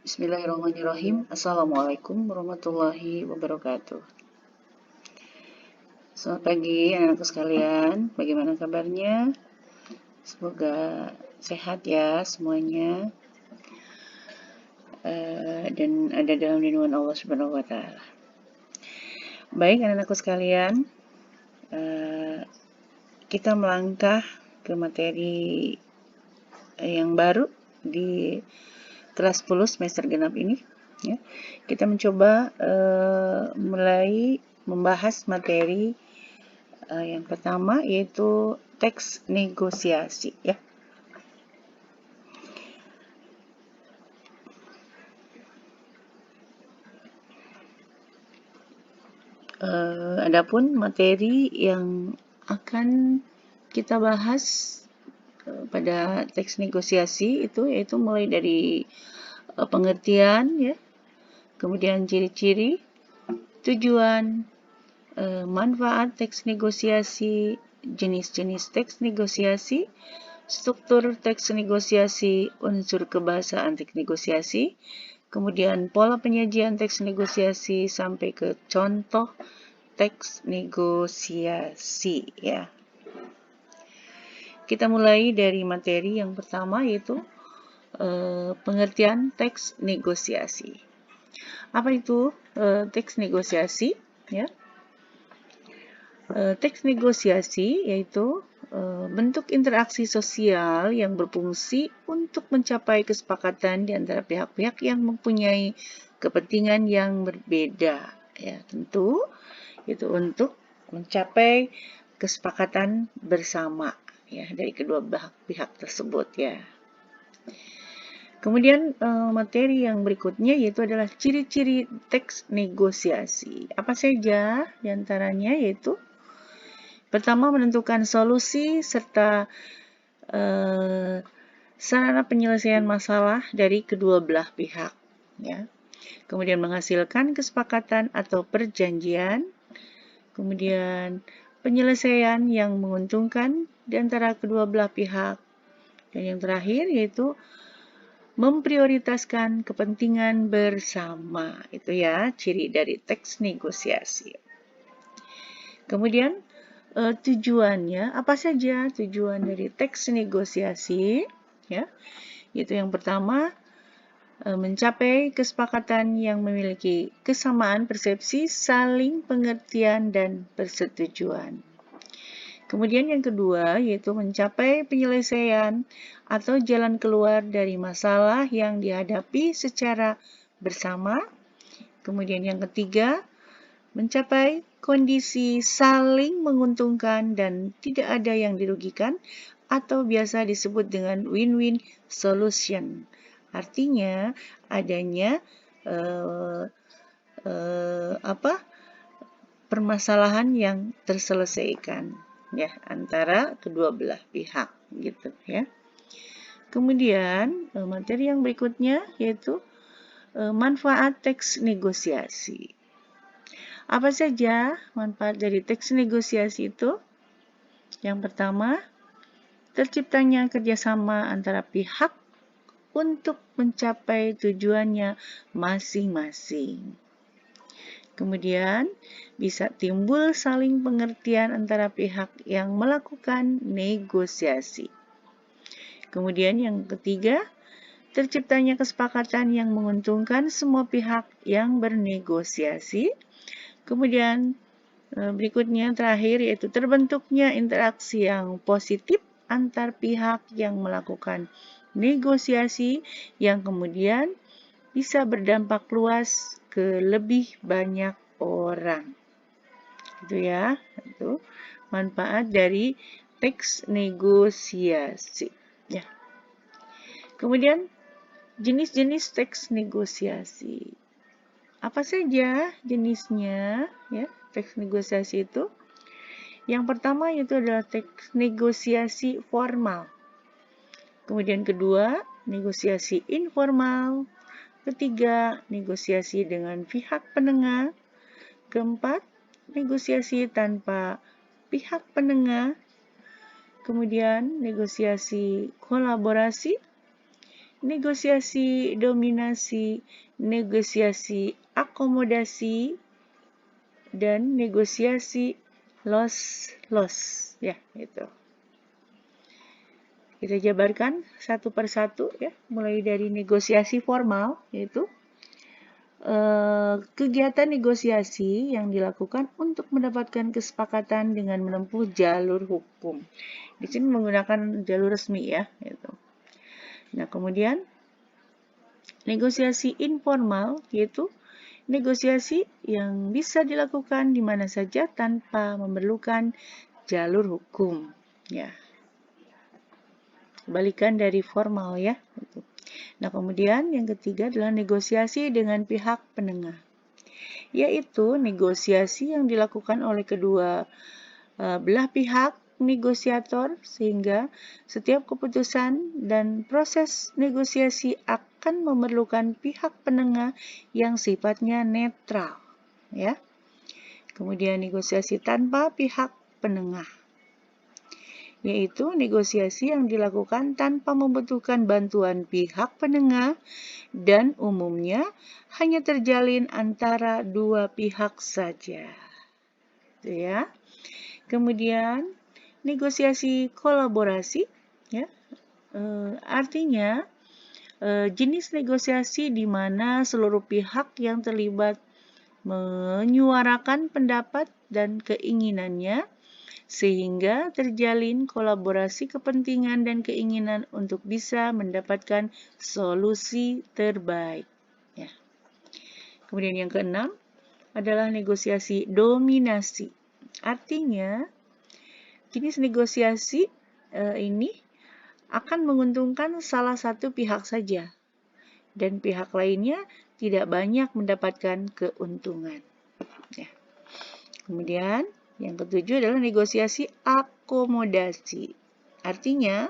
Bismillahirrahmanirrahim. Assalamualaikum warahmatullahi wabarakatuh. Selamat pagi anak-anakku sekalian. Bagaimana kabarnya? Semoga sehat ya semuanya. Dan ada dalam lindungan Allah Subhanahu wa taala. Baik anak-anakku sekalian, kita melangkah ke materi yang baru di kelas 10 semester genap ini. Ya. Kita mencoba mulai membahas materi yang pertama, yaitu teks negosiasi. Ya. Adapun materi yang akan kita bahas pada teks negosiasi itu yaitu mulai dari pengertian, ya, kemudian ciri-ciri, tujuan, manfaat teks negosiasi, jenis-jenis teks negosiasi, struktur teks negosiasi, unsur kebahasaan teks negosiasi, kemudian pola penyajian teks negosiasi sampai ke contoh teks negosiasi, ya. Kita mulai dari materi yang pertama, yaitu pengertian teks negosiasi. Apa itu teks negosiasi? Ya. Teks negosiasi yaitu bentuk interaksi sosial yang berfungsi untuk mencapai kesepakatan di antara pihak-pihak yang mempunyai kepentingan yang berbeda. Ya, tentu itu untuk mencapai kesepakatan bersama, ya, dari kedua pihak tersebut, ya. Kemudian materi yang berikutnya yaitu adalah ciri-ciri teks negosiasi. Apa saja diantaranya? Yaitu pertama, menentukan solusi serta sarana penyelesaian masalah dari kedua belah pihak, ya. Kemudian menghasilkan kesepakatan atau perjanjian. Kemudian penyelesaian yang menguntungkan di antara kedua belah pihak. Dan yang terakhir yaitu memprioritaskan kepentingan bersama. Itu ya ciri dari teks negosiasi. Kemudian tujuannya, apa saja tujuan dari teks negosiasi? Ya, yaitu yang pertama, mencapai kesepakatan yang memiliki kesamaan persepsi, saling pengertian, dan persetujuan. Kemudian yang kedua, yaitu mencapai penyelesaian atau jalan keluar dari masalah yang dihadapi secara bersama. Kemudian yang ketiga, mencapai kondisi saling menguntungkan dan tidak ada yang dirugikan atau biasa disebut dengan win-win solution. Artinya adanya permasalahan yang terselesaikan, ya, antara kedua belah pihak, gitu, ya. Kemudian materi yang berikutnya yaitu manfaat teks negosiasi. Apa saja manfaat dari teks negosiasi itu? Yang pertama, terciptanya kerjasama antara pihak untuk mencapai tujuannya masing-masing. Kemudian, bisa timbul saling pengertian antara pihak yang melakukan negosiasi. Kemudian yang ketiga, terciptanya kesepakatan yang menguntungkan semua pihak yang bernegosiasi. Kemudian berikutnya terakhir yaitu terbentuknya interaksi yang positif antar pihak yang melakukan negosiasi yang kemudian bisa berdampak luas ke lebih banyak orang. Itu ya, itu manfaat dari teks negosiasi, ya. Kemudian jenis-jenis teks negosiasi. Apa saja jenisnya, ya, teks negosiasi itu? Yang pertama yaitu adalah teks negosiasi formal. Kemudian kedua, negosiasi informal. Ketiga, negosiasi dengan pihak penengah. Keempat, negosiasi tanpa pihak penengah. Kemudian negosiasi kolaborasi. negosiasi dominasi, negosiasi akomodasi, dan negosiasi loss-loss. Ya, itu. Kita jabarkan satu persatu ya, mulai dari negosiasi formal, yaitu kegiatan negosiasi yang dilakukan untuk mendapatkan kesepakatan dengan menempuh jalur hukum. Di sini menggunakan jalur resmi ya. Gitu. Nah, kemudian negosiasi informal yaitu negosiasi yang bisa dilakukan di mana saja tanpa memerlukan jalur hukum. Ya, kebalikan dari formal ya. Gitu. Nah, kemudian yang ketiga adalah negosiasi dengan pihak penengah, yaitu negosiasi yang dilakukan oleh kedua belah pihak negosiator sehingga setiap keputusan dan proses negosiasi akan memerlukan pihak penengah yang sifatnya netral, ya. Kemudian negosiasi tanpa pihak penengah, yaitu negosiasi yang dilakukan tanpa membutuhkan bantuan pihak penengah dan umumnya hanya terjalin antara dua pihak saja. Itu ya. Kemudian negosiasi kolaborasi ya. Artinya jenis negosiasi di mana seluruh pihak yang terlibat menyuarakan pendapat dan keinginannya sehingga terjalin kolaborasi kepentingan dan keinginan untuk bisa mendapatkan solusi terbaik. Ya. Kemudian yang keenam adalah negosiasi dominasi. Artinya, jenis negosiasi ini akan menguntungkan salah satu pihak saja dan pihak lainnya tidak banyak mendapatkan keuntungan. Ya. Kemudian, yang ketujuh adalah negosiasi akomodasi. Artinya,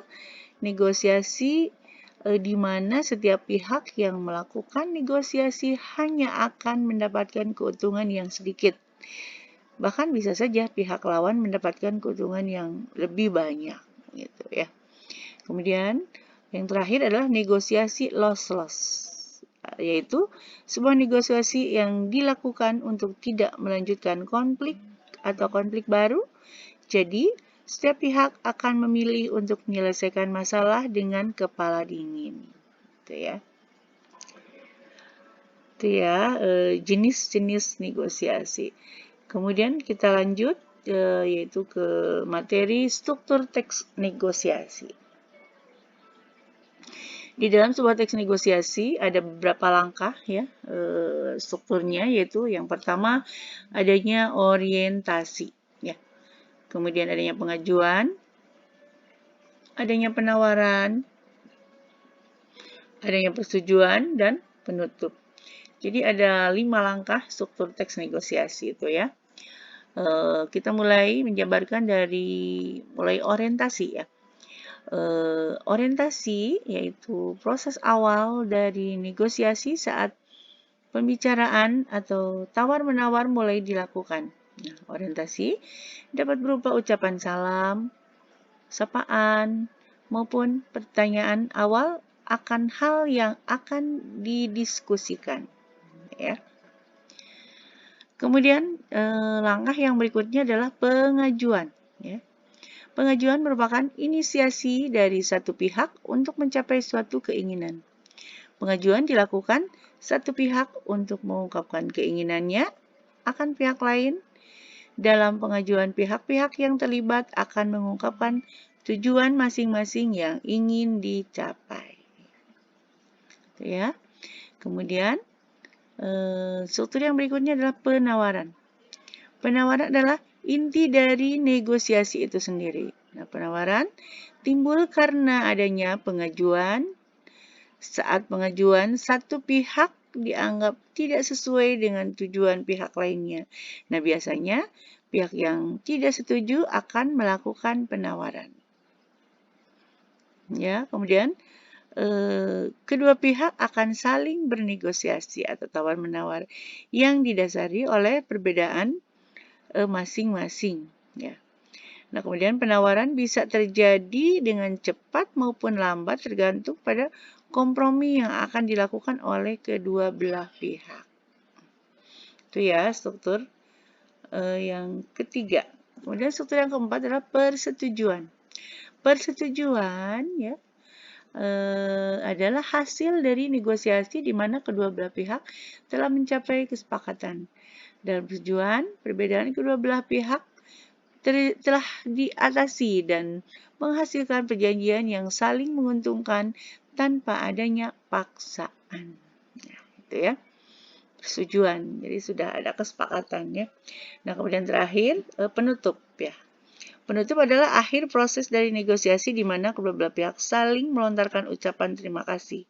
negosiasi di mana setiap pihak yang melakukan negosiasi hanya akan mendapatkan keuntungan yang sedikit. Bahkan bisa saja pihak lawan mendapatkan keuntungan yang lebih banyak, gitu ya. Kemudian, yang terakhir adalah negosiasi loss-loss, yaitu sebuah negosiasi yang dilakukan untuk tidak melanjutkan konflik atau konflik baru. Jadi, setiap pihak akan memilih untuk menyelesaikan masalah dengan kepala dingin. Itu ya. Itu ya jenis-jenis negosiasi. Kemudian kita lanjut yaitu ke materi struktur teks negosiasi. Di dalam sebuah teks negosiasi ada beberapa langkah ya strukturnya, yaitu yang pertama adanya orientasi ya. Kemudian adanya pengajuan, adanya penawaran, adanya persetujuan dan penutup. Jadi ada 5 langkah struktur teks negosiasi itu ya. Kita mulai menjabarkan dari mulai orientasi ya. Orientasi yaitu proses awal dari negosiasi saat pembicaraan atau tawar-menawar mulai dilakukan. Nah, orientasi dapat berupa ucapan salam, sapaan, maupun pertanyaan awal akan hal yang akan didiskusikan. Ya. Kemudian langkah yang berikutnya adalah pengajuan. Ya. Pengajuan merupakan inisiasi dari satu pihak untuk mencapai suatu keinginan. Pengajuan dilakukan satu pihak untuk mengungkapkan keinginannya akan pihak lain. Dalam pengajuan, pihak-pihak yang terlibat akan mengungkapkan tujuan masing-masing yang ingin dicapai. Ya. Kemudian, struktur yang berikutnya adalah penawaran. Penawaran adalah inti dari negosiasi itu sendiri. Nah, penawaran timbul karena adanya pengajuan. Saat pengajuan, satu pihak dianggap tidak sesuai dengan tujuan pihak lainnya. Nah, biasanya pihak yang tidak setuju akan melakukan penawaran. Ya, kemudian kedua pihak akan saling bernegosiasi atau tawar-menawar yang didasari oleh perbedaan masing-masing. Ya. Nah, kemudian penawaran bisa terjadi dengan cepat maupun lambat tergantung pada kompromi yang akan dilakukan oleh kedua belah pihak. Itu ya struktur yang ketiga. Kemudian struktur yang keempat adalah persetujuan. Persetujuan ya adalah hasil dari negosiasi di mana kedua belah pihak telah mencapai kesepakatan. Dalam persetujuan, perbedaan kedua belah pihak telah diatasi dan menghasilkan perjanjian yang saling menguntungkan tanpa adanya paksaan. Nah, itu ya. Persetujuan. Jadi sudah ada kesepakatan ya. Nah, kemudian terakhir penutup ya. Penutup adalah akhir proses dari negosiasi di mana kedua belah pihak saling melontarkan ucapan terima kasih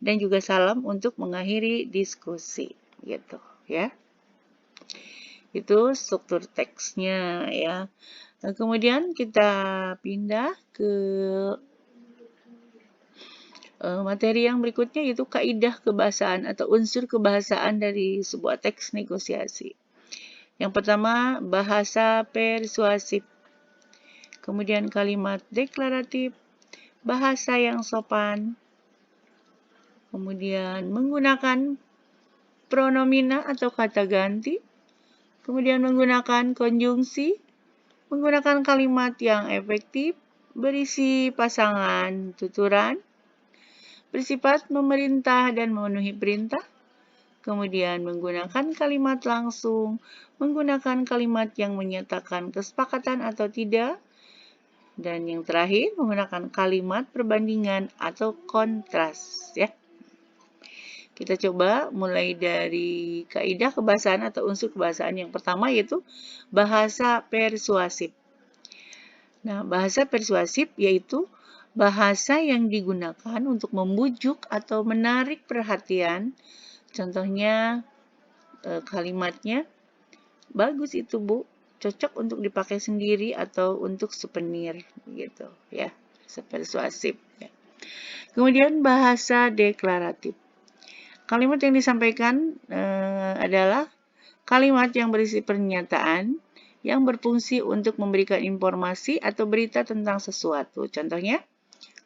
dan juga salam untuk mengakhiri diskusi gitu ya. Itu struktur teksnya ya. Nah, kemudian kita pindah ke materi yang berikutnya, yaitu kaidah kebahasaan atau unsur kebahasaan dari sebuah teks negosiasi. Yang pertama, bahasa persuasif. Kemudian kalimat deklaratif, bahasa yang sopan. Kemudian menggunakan pronomina atau kata ganti. Kemudian menggunakan konjungsi, menggunakan kalimat yang efektif, berisi pasangan tuturan, bersifat memerintah dan memenuhi perintah, kemudian menggunakan kalimat langsung, menggunakan kalimat yang menyatakan kesepakatan atau tidak, dan yang terakhir menggunakan kalimat perbandingan atau kontras ya. Kita coba mulai dari kaidah kebahasaan atau unsur kebahasaan yang pertama, yaitu bahasa persuasif. Nah, bahasa persuasif yaitu bahasa yang digunakan untuk membujuk atau menarik perhatian. Contohnya kalimatnya, bagus itu Bu, cocok untuk dipakai sendiri atau untuk souvenir gitu ya. Persuasif ya. Kemudian bahasa deklaratif. Kalimat yang disampaikan adalah kalimat yang berisi pernyataan yang berfungsi untuk memberikan informasi atau berita tentang sesuatu. Contohnya,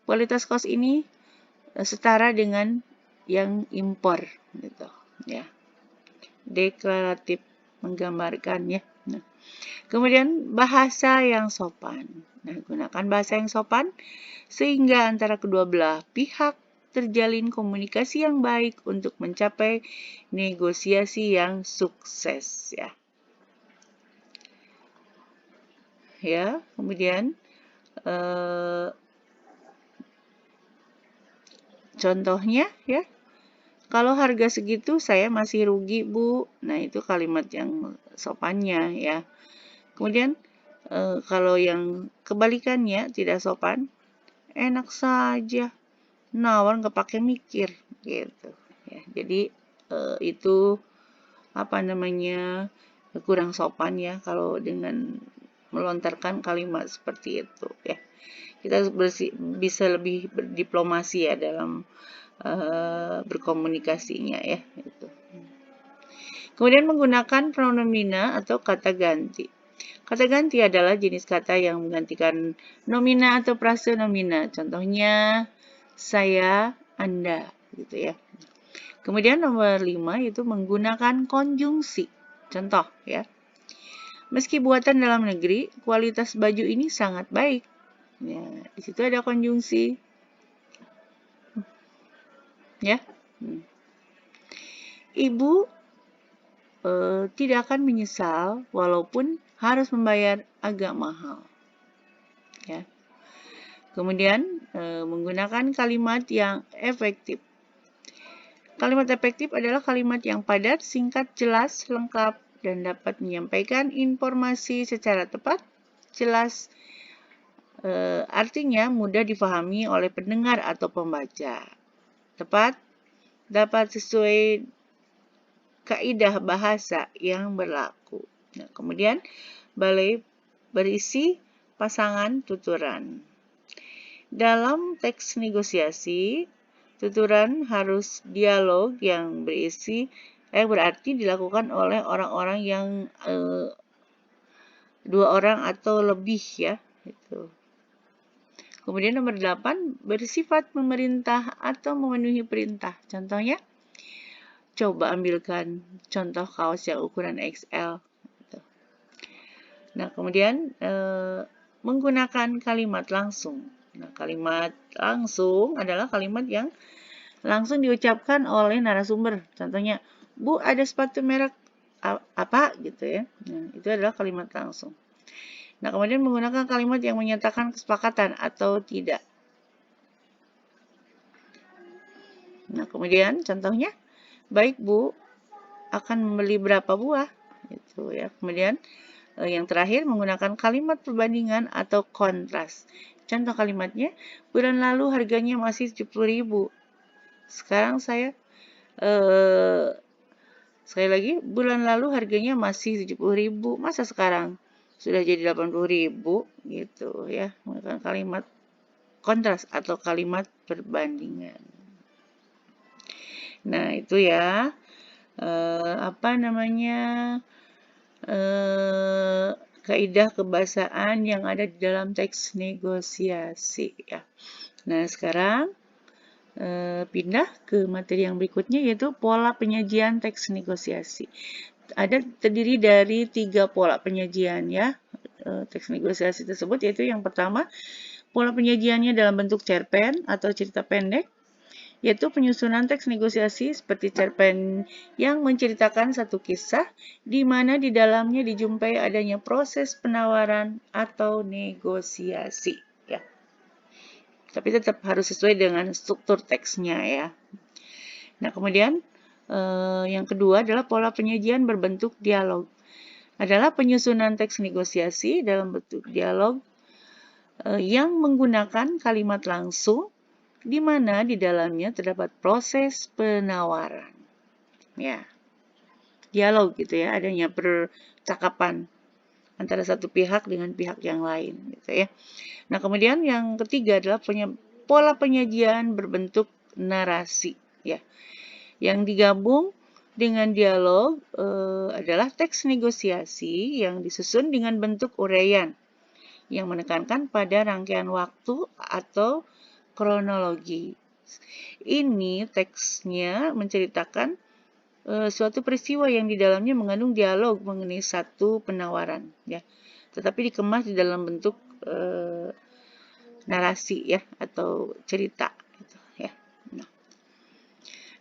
kualitas kaos ini setara dengan yang impor, gitu ya. Deklaratif menggambarkan ya. Nah, kemudian bahasa yang sopan. Nah, gunakan bahasa yang sopan sehingga antara kedua belah pihak terjalin komunikasi yang baik untuk mencapai negosiasi yang sukses ya. Ya, kemudian contohnya ya, kalau harga segitu saya masih rugi Bu. Nah, itu kalimat yang sopannya ya. Kemudian kalau yang kebalikannya tidak sopan, enak saja, nawar nggak pakai mikir gitu ya. Jadi itu apa namanya, kurang sopan ya kalau dengan melontarkan kalimat seperti itu ya. Kita bisa lebih berdiplomasi ya dalam berkomunikasinya ya gitu. Kemudian menggunakan pronomina atau kata ganti. Kata ganti adalah jenis kata yang menggantikan nomina atau frase nomina. Contohnya, saya, Anda, gitu ya. Kemudian nomor 5 itu menggunakan konjungsi. Contoh ya. Meski buatan dalam negeri, kualitas baju ini sangat baik. Ya, di situ ada konjungsi. Ya. Ibu tidak akan menyesal walaupun harus membayar agak mahal. Ya. Kemudian menggunakan kalimat yang efektif. Kalimat efektif adalah kalimat yang padat, singkat, jelas, lengkap, dan dapat menyampaikan informasi secara tepat, jelas, artinya mudah difahami oleh pendengar atau pembaca. Tepat, dapat sesuai kaidah bahasa yang berlaku. Nah, kemudian berisi pasangan tuturan. Dalam teks negosiasi, tuturan harus dialog yang berarti dilakukan oleh orang-orang yang dua orang atau lebih ya. Gitu. Kemudian nomor 8, bersifat memerintah atau memenuhi perintah. Contohnya, coba ambilkan contoh kaos yang ukuran XL. Nah, kemudian menggunakan kalimat langsung. Nah, kalimat langsung adalah kalimat yang langsung diucapkan oleh narasumber. Contohnya, Bu, ada sepatu merek apa gitu ya. Nah, itu adalah kalimat langsung. Nah, kemudian menggunakan kalimat yang menyatakan kesepakatan atau tidak. Nah, kemudian contohnya, baik Bu, akan membeli berapa buah? Gitu ya. Kemudian yang terakhir menggunakan kalimat perbandingan atau kontras. Contoh kalimatnya, bulan lalu harganya masih 70.000. Sekarang saya sekali lagi, bulan lalu harganya masih 70.000. Masa sekarang sudah jadi 80.000 gitu ya. Menggunakan kalimat kontras atau kalimat perbandingan. Nah, itu ya kaidah kebahasaan yang ada di dalam teks negosiasi ya. Nah, sekarang pindah ke materi yang berikutnya, yaitu pola penyajian teks negosiasi. Terdiri dari 3 pola penyajian ya. Teks negosiasi tersebut, yaitu yang pertama, pola penyajiannya dalam bentuk cerpen atau cerita pendek, yaitu penyusunan teks negosiasi seperti cerpen yang menceritakan satu kisah di mana di dalamnya dijumpai adanya proses penawaran atau negosiasi ya. Tapi tetap harus sesuai dengan struktur teksnya ya. Nah, kemudian yang kedua adalah pola penyajian berbentuk dialog. Adalah penyusunan teks negosiasi dalam bentuk dialog yang menggunakan kalimat langsung di mana di dalamnya terdapat proses penawaran. Ya. Dialog gitu ya, adanya percakapan antara satu pihak dengan pihak yang lain gitu ya. Nah, kemudian yang ketiga adalah pola penyajian berbentuk narasi ya. Yang digabung dengan dialog adalah teks negosiasi yang disusun dengan bentuk uraian yang menekankan pada rangkaian waktu atau kronologi. Ini teksnya menceritakan suatu peristiwa yang di dalamnya mengandung dialog mengenai satu penawaran, ya. Tetapi dikemas di dalam bentuk narasi, ya, atau cerita, gitu, ya.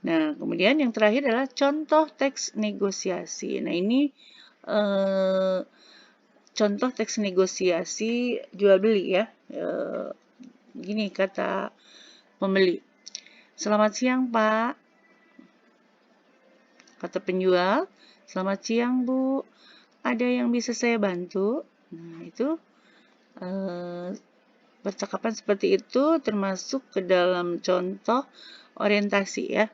Nah, kemudian yang terakhir adalah contoh teks negosiasi. Nah, ini contoh teks negosiasi jual beli, ya. Gini kata pembeli, "Selamat siang, Pak." Kata penjual, "Selamat siang, Bu. Ada yang bisa saya bantu?" Nah, itu percakapan seperti itu termasuk ke dalam contoh orientasi ya.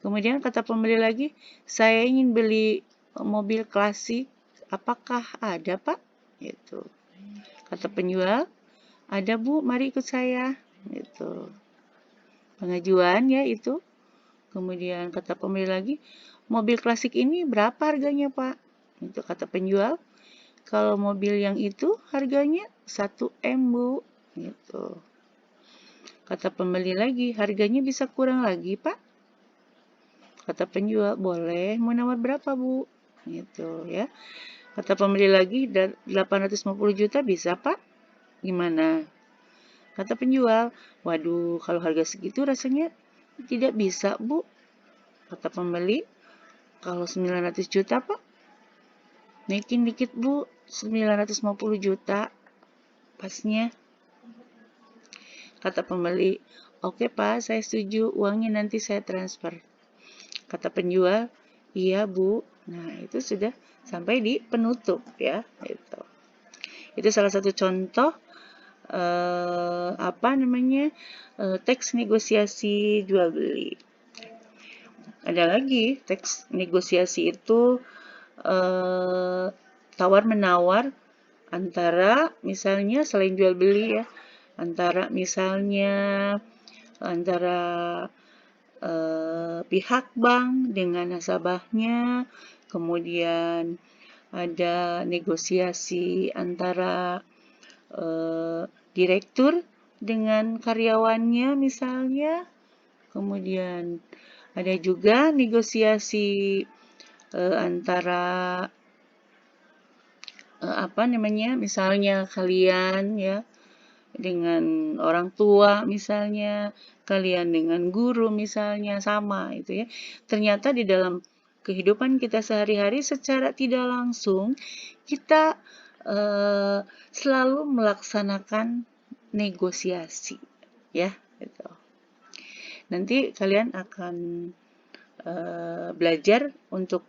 Kemudian kata pembeli lagi, "Saya ingin beli mobil klasik. Apakah ada, Pak?" Gitu. Kata penjual, "Ada, Bu. Mari ikut saya." Gitu. Pengajuan ya itu. Kemudian kata pembeli lagi, "Mobil klasik ini berapa harganya, Pak?" Itu kata penjual, "Kalau mobil yang itu harganya 1 M, Bu." Gitu. Kata pembeli lagi, "Harganya bisa kurang lagi, Pak?" Kata penjual, "Boleh, mau nawar berapa, Bu?" Gitu ya. Kata pembeli lagi, 850 juta bisa, Pak? Gimana? Kata penjual, "Waduh, kalau harga segitu rasanya tidak bisa, Bu." Kata pembeli, "Kalau 900 juta, Pak?" "Naikin dikit, Bu, 950 juta. Pasnya." Kata pembeli, "Oke, Pak, saya setuju. Uangnya nanti saya transfer." Kata penjual, "Iya, Bu." Nah, itu sudah sampai di penutup ya. Itu salah satu contoh teks negosiasi jual beli. Ada lagi teks negosiasi itu tawar menawar antara misalnya selain jual beli ya, antara pihak bank dengan nasabahnya, kemudian ada negosiasi antara direktur dengan karyawannya misalnya. Kemudian ada juga negosiasi antara misalnya kalian ya dengan orang tua misalnya, kalian dengan guru misalnya, sama itu ya. Ternyata di dalam kehidupan kita sehari-hari secara tidak langsung kita selalu melaksanakan negosiasi ya gitu. Nanti kalian akan belajar untuk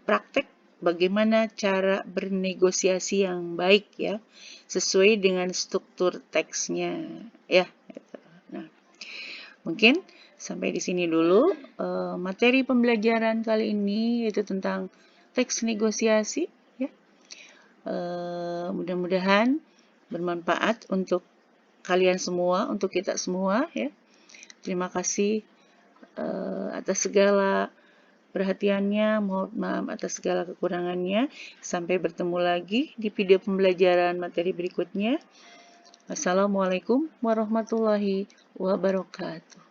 praktek bagaimana cara bernegosiasi yang baik ya, sesuai dengan struktur teksnya ya. Gitu. Nah, mungkin sampai di sini dulu materi pembelajaran kali ini, yaitu tentang teks negosiasi ya. Mudah-mudahan bermanfaat untuk kalian semua, untuk kita semua ya. Terima kasih atas segala perhatiannya, mohon maaf atas segala kekurangannya. Sampai bertemu lagi di video pembelajaran materi berikutnya. Assalamualaikum warahmatullahi wabarakatuh.